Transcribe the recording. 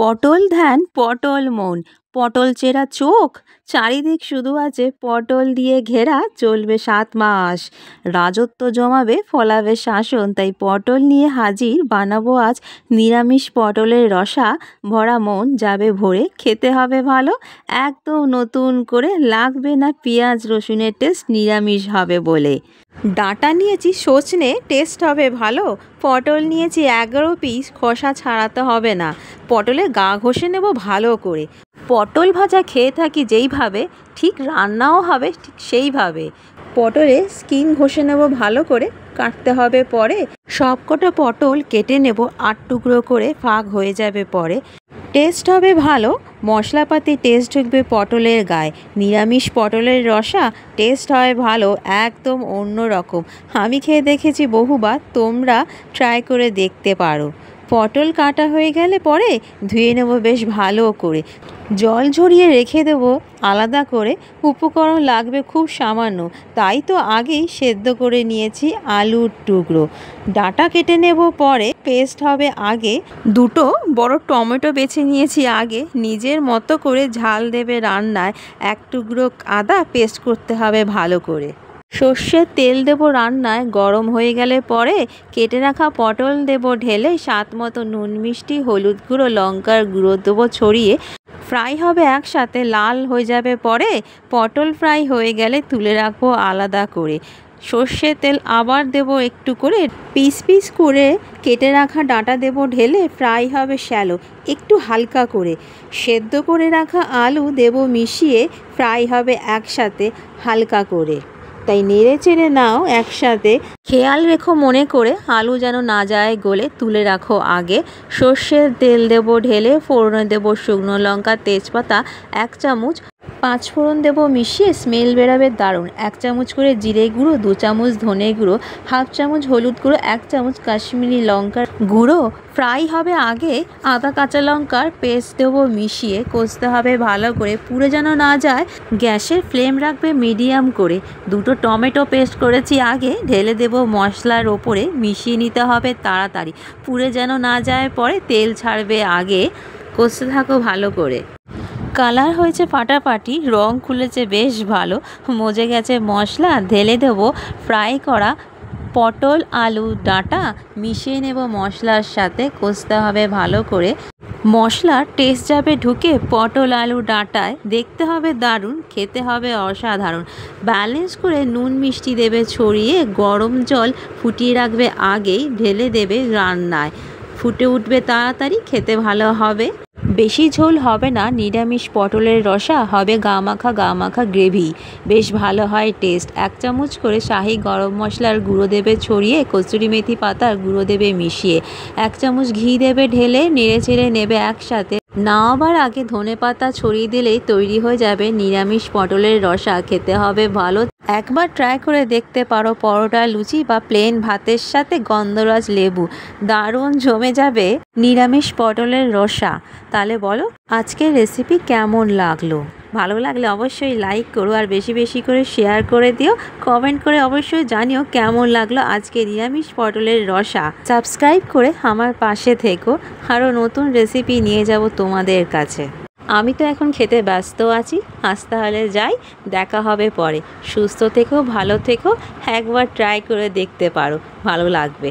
পটল ধ্যান পটল মন, পটল চেরা চোখ, চারিদিক শুধু আছে পটল দিয়ে ঘেরা, চলবে ৭ মাস। রাজত্ব জমাবে, ফলাবে শাসন, তাই পটল নিয়ে হাজির, বানাবো আজ নিরামিষ পটলের রসা। ভরা মন যাবে ভরে, খেতে হবে ভালো, একদম নতুন করে, লাগবে না পেঁয়াজ রসুনের টেস্ট, নিরামিষ হবে বলে। ডাঁটা নিয়েছি সজনে, টেস্ট হবে ভালো। পটল নিয়েছি ১১ পিস, খোসা ছাড়াতে হবে না। পটলের গা ঘষে নেব ভালো করে। পটল ভাজা খেয়ে থাকি যেইভাবে, ঠিক রান্নাও হবে ঠিক সেইভাবে। পটলের স্কিন ঘষে নেব ভালো করে, কাটতে হবে পরে। সবকটা পটল কেটে নেব ৮ টুকরো করে, ভাগ হয়ে যাবে পরে। টেস্ট হবে ভালো, মশলাপাতি টেস্ট ঢুকবে পটলের গায়ে। নিরামিষ পটলের রসা, টেস্ট হয় ভালো, একদম অন্য রকম। আমি খেয়ে দেখেছি বহুবার, তোমরা ট্রাই করে দেখতে পারো। পটল কাটা হয়ে গেলে পরে ধুয়ে নেব বেশ ভালো করে, জল ঝরিয়ে রেখে দেবো আলাদা করে। উপকরণ লাগবে খুব সামান্য, তাই তো আগেই সেদ্ধ করে নিয়েছি আলুর টুকরো। ডাঁটা কেটে নেব পরে, পেস্ট হবে আগে। দুটো বড় টমেটো বেছে নিয়েছি আগে, নিজের মতো করে ঝাল দেবে রান্নায়। ১ টুকরো আদা পেস্ট করতে হবে ভালো করে। সর্ষের তেল দেব রান্নায়, গরম হয়ে গেলে পরে কেটে রাখা পটল দেব ঢেলে। স্বাদ মতো নুন মিষ্টি হলুদ গুঁড়ো লঙ্কার গুঁড়ো দেবো ছড়িয়ে। ফ্রাই হবে একসাথে, লাল হয়ে যাবে পরে। পটল ফ্রাই হয়ে গেলে তুলে রাখবো আলাদা করে। সর্ষের তেল আবার দেব একটু করে, পিস পিস করে কেটে রাখা ডাঁটা দেব ঢেলে। ফ্রাই হবে শ্যালো, একটু হালকা করে। সেদ্ধ করে রাখা আলু দেব মিশিয়ে, ফ্রাই হবে একসাথে হালকা করে। তাই নেড়ে চেড়ে নাও একসাথে, খেয়াল রেখো মনে করে আলু যেন না যায় গলে, তুলে রাখো আগে। সর্ষের তেল দেব ঢেলে, ফোড়নে দেব শুকনো লঙ্কা তেজপাতা ১ চামচ, ৫ ফোড়ন দেব মিশিয়ে, স্মেল বেরাবে দারুণ। ১ চামচ করে জিরে গুঁড়ো, ২ চামচ ধনে গুঁড়ো, ১/২ চামচ হলুদ গুঁড়ো, ১ চামচ কাশ্মীরি লঙ্কার গুঁড়ো। ফ্রাই হবে আগে, আদা কাঁচা লঙ্কার পেস্ট দেবো মিশিয়ে, কষতে হবে ভালো করে, পুড়ে যেন না যায়। গ্যাসের ফ্লেম রাখবে মিডিয়াম করে। দুটো টমেটো পেস্ট করেছি আগে, ঢেলে দেব মশলার ওপরে, মিশিয়ে নিতে হবে তাড়াতাড়ি, পুড়ে যেন না যায় পরে। তেল ছাড়বে আগে, কষতে থাকো ভালো করে। কালার হয়েছে ফাটাফাটি, রং খুলেছে বেশ ভালো, মজে গেছে মশলা। ঢেলে দেব ফ্রাই করা পটল আলু ডাঁটা, মিশিয়ে নেব মশলার সাথে, কষতে হবে ভালো করে। মশলার টেস্ট যাবে ঢুকে পটল আলু ডাঁটায়, দেখতে হবে দারুণ, খেতে হবে অসাধারণ। ব্যালেন্স করে নুন মিষ্টি দেবে ছড়িয়ে, গরম জল ফুটিয়ে রাখবে আগেই, ঢেলে দেবে রান্নায়। ফুটে উঠবে তাড়াতাড়ি, খেতে ভালো হবে। বেশি ঝোল হবে না, নিরামিষ পটলের রসা হবে গা মাখা গ্রেভি, বেশ ভালো হয় টেস্ট। ১ চামচ করে শাহি গরম মশলার গুঁড়ো দেবে ছড়িয়ে, কসুরি মেথি পাতার গুঁড়ো দেবে মিশিয়ে। ১ চামচ ঘি দেবে ঢেলে, নেড়ে চেড়ে নেবে একসাথে। নামাবার আগে ধনেপাতা ছড়িয়ে দিলেই তৈরি হয়ে যাবে নিরামিষ পটলের রসা, খেতে হবে ভালো। একবার ট্রাই করে দেখতে পারো, পরোটা লুচি বা প্লেন ভাতের সাথে গন্ধরাজ লেবু, দারুণ জমে যাবে নিরামিষ পটলের রসা। তাহলে বলো আজকের রেসিপি কেমন লাগলো? ভালো লাগলে অবশ্যই লাইক করো, আর বেশি বেশি করে শেয়ার করে দিও। কমেন্ট করে অবশ্যই জানিও কেমন লাগলো আজকে নিরামিষ পটলের রসা। সাবস্ক্রাইব করে আমার পাশে থেকো, আরও নতুন রেসিপি নিয়ে যাব তোমাদের কাছে। আমি তো এখন খেতে ব্যস্ত আছি, আজ তাহলে যাই, দেখা হবে পরে। সুস্থ থেকো, ভালো থেকো, একবার ট্রাই করে দেখতে পারো, ভালো লাগবে।